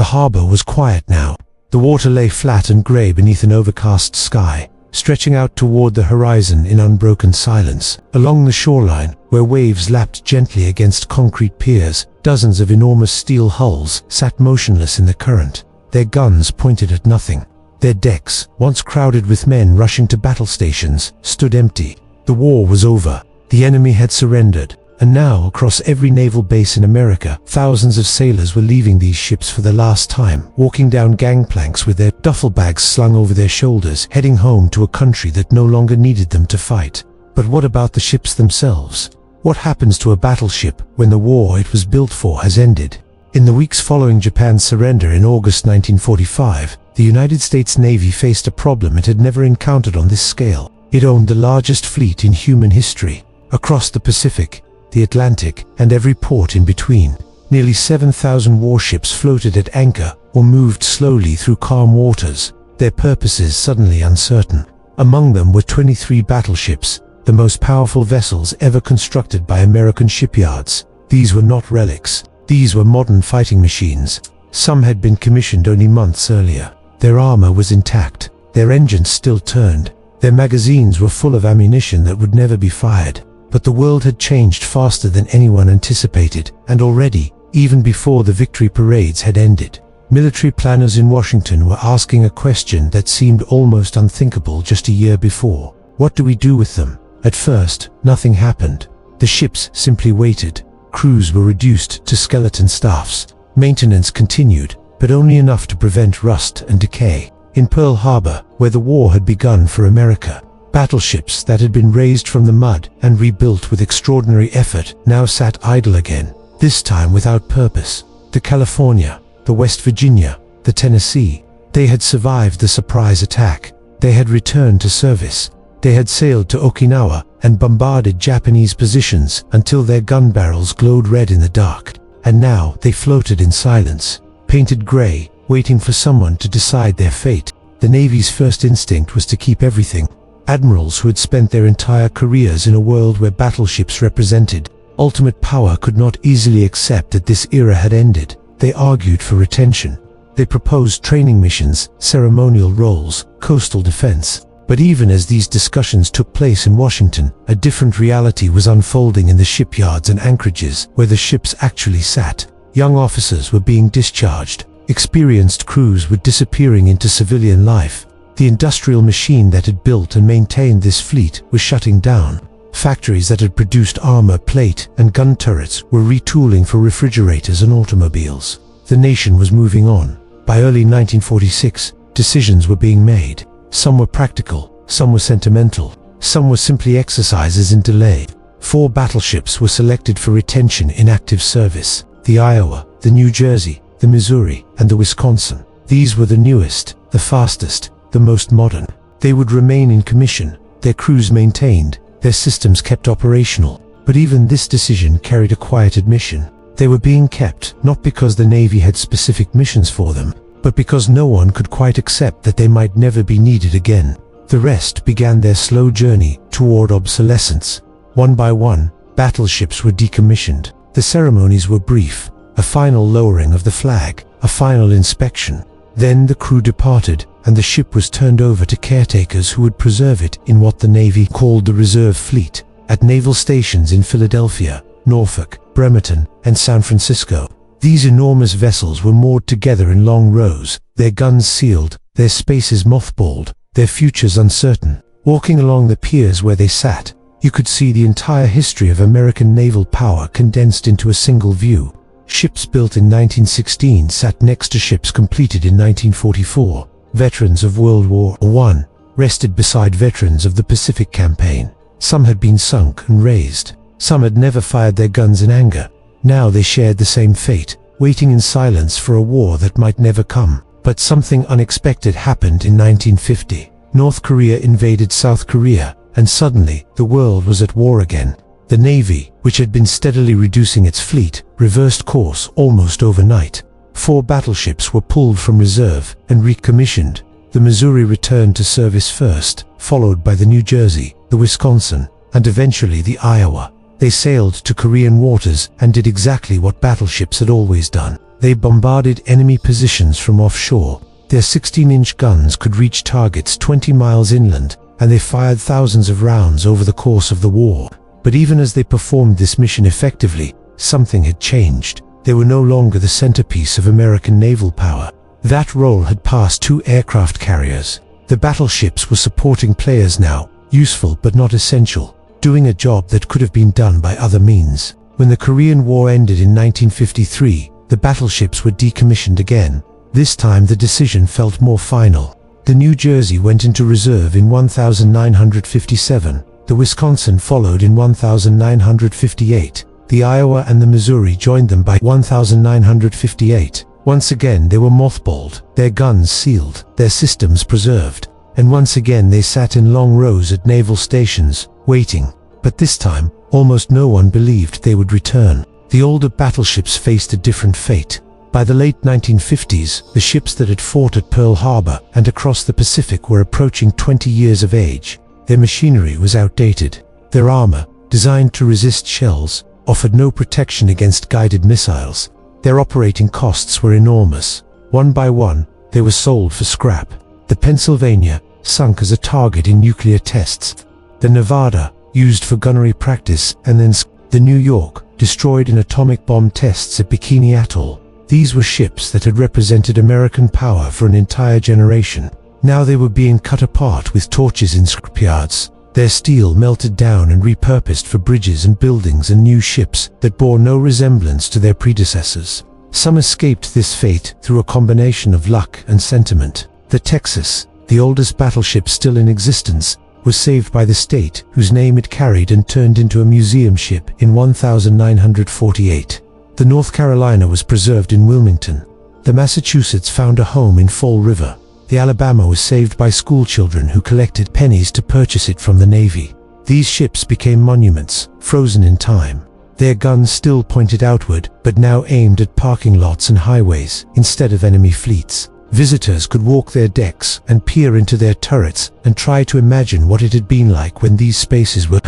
The harbor was quiet now. The water lay flat and gray beneath an overcast sky, stretching out toward the horizon in unbroken silence. Along the shoreline, where waves lapped gently against concrete piers, dozens of enormous steel hulls sat motionless in the current, their guns pointed at nothing. Their decks, once crowded with men rushing to battle stations, stood empty. The war was over. The enemy had surrendered. And now, across every naval base in America, thousands of sailors were leaving these ships for the last time, walking down gangplanks with their duffel bags slung over their shoulders, heading home to a country that no longer needed them to fight. But what about the ships themselves? What happens to a battleship when the war it was built for has ended? In the weeks following Japan's surrender in August 1945, the United States Navy faced a problem it had never encountered on this scale. It owned the largest fleet in human history. Across the Pacific, the Atlantic, and every port in between, nearly 7,000 warships floated at anchor or moved slowly through calm waters, their purposes suddenly uncertain. Among them were 23 battleships, the most powerful vessels ever constructed by American shipyards. These were not relics. These were modern fighting machines. Some had been commissioned only months earlier. Their armor was intact. Their engines still turned. Their magazines were full of ammunition that would never be fired. But the world had changed faster than anyone anticipated, and already, even before the victory parades had ended, military planners in Washington were asking a question that seemed almost unthinkable just a year before. What do we do with them? At first, nothing happened. The ships simply waited. Crews were reduced to skeleton staffs. Maintenance continued, but only enough to prevent rust and decay. In Pearl Harbor, where the war had begun for America, battleships that had been raised from the mud and rebuilt with extraordinary effort now sat idle again, this time without purpose. The California, the West Virginia, the Tennessee, they had survived the surprise attack. They had returned to service. They had sailed to Okinawa and bombarded Japanese positions until their gun barrels glowed red in the dark. And now they floated in silence, painted gray, waiting for someone to decide their fate. The Navy's first instinct was to keep everything. Admirals who had spent their entire careers in a world where battleships represented ultimate power could not easily accept that this era had ended. They argued for retention. They proposed training missions, ceremonial roles, coastal defense. But even as these discussions took place in Washington, a different reality was unfolding in the shipyards and anchorages where the ships actually sat. Young officers were being discharged. Experienced crews were disappearing into civilian life. The industrial machine that had built and maintained this fleet was shutting down. Factories that had produced armor, plate, and gun turrets were retooling for refrigerators and automobiles. The nation was moving on. By early 1946, decisions were being made. Some were practical, some were sentimental, some were simply exercises in delay. 4 battleships were selected for retention in active service: the Iowa, the New Jersey, the Missouri, and the Wisconsin. These were the newest, the fastest, the most modern. They would remain in commission, their crews maintained, their systems kept operational. But even this decision carried a quiet admission. They were being kept, not because the Navy had specific missions for them, but because no one could quite accept that they might never be needed again. The rest began their slow journey toward obsolescence. One by one, battleships were decommissioned. The ceremonies were brief: a final lowering of the flag, a final inspection. Then the crew departed, and the ship was turned over to caretakers who would preserve it in what the Navy called the Reserve Fleet, at naval stations in Philadelphia, Norfolk, Bremerton, and San Francisco. These enormous vessels were moored together in long rows, their guns sealed, their spaces mothballed, their futures uncertain. Walking along the piers where they sat, you could see the entire history of American naval power condensed into a single view. Ships built in 1916 sat next to ships completed in 1944. Veterans of World War I rested beside veterans of the Pacific Campaign. Some had been sunk and raised. Some had never fired their guns in anger. Now they shared the same fate, waiting in silence for a war that might never come. But something unexpected happened in 1950. North Korea invaded South Korea, and suddenly the world was at war again. The Navy, which had been steadily reducing its fleet, reversed course almost overnight. 4 battleships were pulled from reserve and recommissioned. The Missouri returned to service first, followed by the New Jersey, the Wisconsin, and eventually the Iowa. They sailed to Korean waters and did exactly what battleships had always done. They bombarded enemy positions from offshore. Their 16-inch guns could reach targets 20 miles inland, and they fired thousands of rounds over the course of the war. But even as they performed this mission effectively, something had changed. They were no longer the centerpiece of American naval power. That role had passed to aircraft carriers. The battleships were supporting players now, useful but not essential, doing a job that could have been done by other means. When the Korean War ended in 1953, the battleships were decommissioned again. This time the decision felt more final. The New Jersey went into reserve in 1957. The Wisconsin followed in 1958. The Iowa and the Missouri joined them by 1958. Once again they were mothballed, their guns sealed, their systems preserved, and once again they sat in long rows at naval stations, waiting. But this time, almost no one believed they would return. The older battleships faced a different fate. By the late 1950s, the ships that had fought at Pearl Harbor and across the Pacific were approaching 20 years of age. Their machinery was outdated. Their armor, designed to resist shells, offered no protection against guided missiles. Their operating costs were enormous. One by one, they were sold for scrap. The Pennsylvania, sunk as a target in nuclear tests. The Nevada, used for gunnery practice, and then the New York, destroyed in atomic bomb tests at Bikini Atoll. These were ships that had represented American power for an entire generation. Now they were being cut apart with torches in scrapyards, their steel melted down and repurposed for bridges and buildings and new ships that bore no resemblance to their predecessors. Some escaped this fate through a combination of luck and sentiment. The Texas, the oldest battleship still in existence, was saved by the state whose name it carried and turned into a museum ship in 1948. The North Carolina was preserved in Wilmington. The Massachusetts found a home in Fall River. The Alabama was saved by schoolchildren who collected pennies to purchase it from the Navy. These ships became monuments, frozen in time. Their guns still pointed outward, but now aimed at parking lots and highways instead of enemy fleets. Visitors could walk their decks and peer into their turrets and try to imagine what it had been like when these spaces were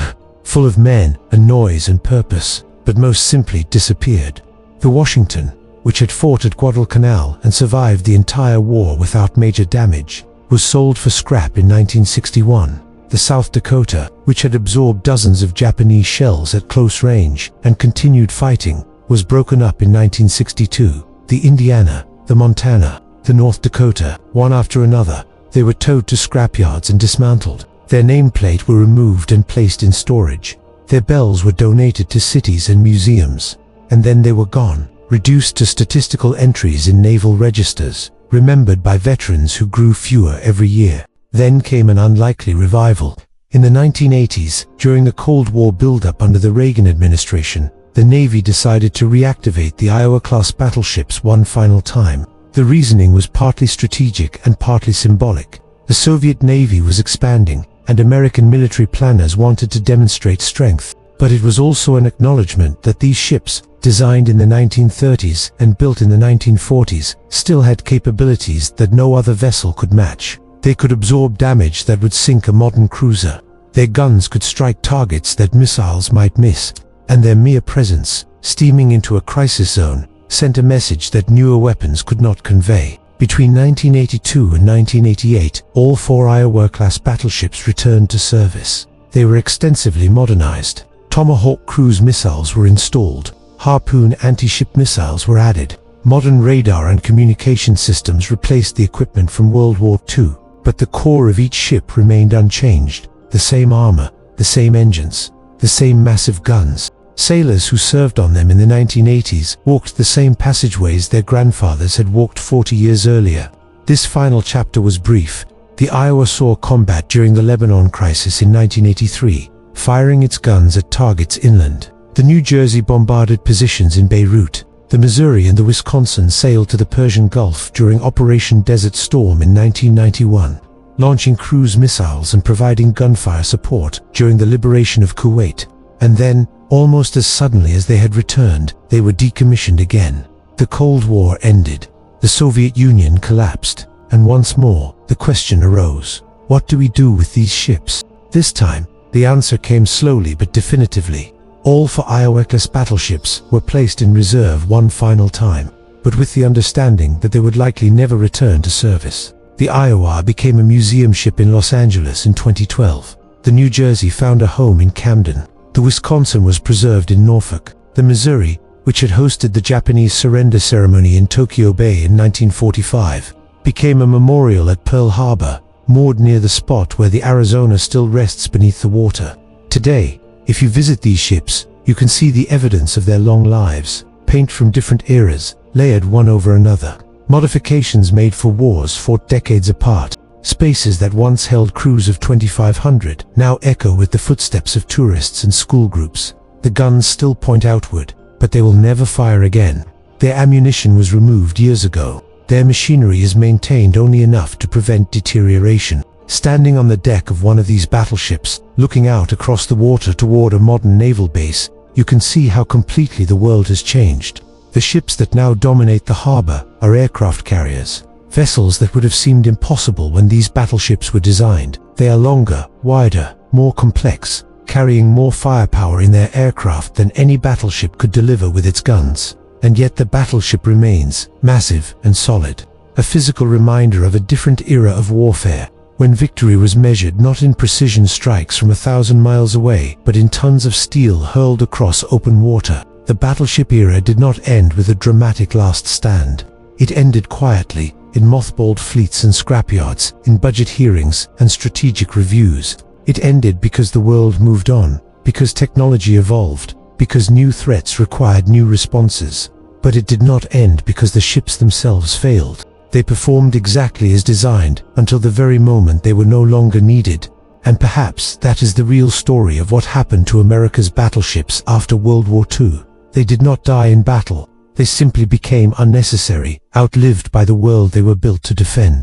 full of men and noise and purpose, but most simply disappeared. The Washington, which had fought at Guadalcanal and survived the entire war without major damage, was sold for scrap in 1961. The South Dakota, which had absorbed dozens of Japanese shells at close range and continued fighting, was broken up in 1962. The Indiana, the Montana, the North Dakota, one after another, they were towed to scrapyards and dismantled. Their nameplate were removed and placed in storage. Their bells were donated to cities and museums. And then they were gone, reduced to statistical entries in naval registers, remembered by veterans who grew fewer every year. Then came an unlikely revival. In the 1980s, during the Cold War buildup under the Reagan administration, the Navy decided to reactivate the Iowa-class battleships one final time. The reasoning was partly strategic and partly symbolic. The Soviet Navy was expanding, and American military planners wanted to demonstrate strength. But it was also an acknowledgement that these ships, designed in the 1930s and built in the 1940s, still had capabilities that no other vessel could match. They could absorb damage that would sink a modern cruiser. Their guns could strike targets that missiles might miss. And their mere presence, steaming into a crisis zone, sent a message that newer weapons could not convey. Between 1982 and 1988, all 4 Iowa-class battleships returned to service. They were extensively modernized. Tomahawk cruise missiles were installed. Harpoon anti-ship missiles were added. Modern radar and communication systems replaced the equipment from World War II. But the core of each ship remained unchanged. The same armor, the same engines, the same massive guns. Sailors who served on them in the 1980s walked the same passageways their grandfathers had walked 40 years earlier. This final chapter was brief. The Iowa saw combat during the Lebanon crisis in 1983, firing its guns at targets inland. The New Jersey bombarded positions in Beirut. The Missouri and the Wisconsin sailed to the Persian Gulf during Operation Desert Storm in 1991, launching cruise missiles and providing gunfire support during the liberation of Kuwait. And then, almost as suddenly as they had returned, they were decommissioned again. The Cold War ended. The Soviet Union collapsed. And once more, the question arose: what do we do with these ships? This time, the answer came slowly but definitively. All 4 Iowa-class battleships were placed in reserve one final time. but with the understanding that they would likely never return to service. The Iowa became a museum ship in Los Angeles in 2012. The New Jersey found a home in Camden. The Wisconsin was preserved in Norfolk. The Missouri, which had hosted the Japanese surrender ceremony in Tokyo Bay in 1945, became a memorial at Pearl Harbor, moored near the spot where the Arizona still rests beneath the water. Today, if you visit these ships, you can see the evidence of their long lives, paint from different eras, layered one over another. Modifications made for wars fought decades apart. Spaces that once held crews of 2,500 now echo with the footsteps of tourists and school groups. The guns still point outward, but they will never fire again. Their ammunition was removed years ago. Their machinery is maintained only enough to prevent deterioration. Standing on the deck of one of these battleships, looking out across the water toward a modern naval base, you can see how completely the world has changed. The ships that now dominate the harbor are aircraft carriers. Vessels that would have seemed impossible when these battleships were designed. They are longer, wider, more complex, carrying more firepower in their aircraft than any battleship could deliver with its guns. And yet the battleship remains massive and solid, a physical reminder of a different era of warfare, when victory was measured not in precision strikes from 1,000 miles away, but in tons of steel hurled across open water. The battleship era did not end with a dramatic last stand. It ended quietly, in mothballed fleets and scrapyards, in budget hearings and strategic reviews. It ended because the world moved on, because technology evolved, because new threats required new responses. But it did not end because the ships themselves failed. They performed exactly as designed until the very moment they were no longer needed. And perhaps that is the real story of what happened to America's battleships after World War II. They did not die in battle. They simply became unnecessary, outlived by the world they were built to defend.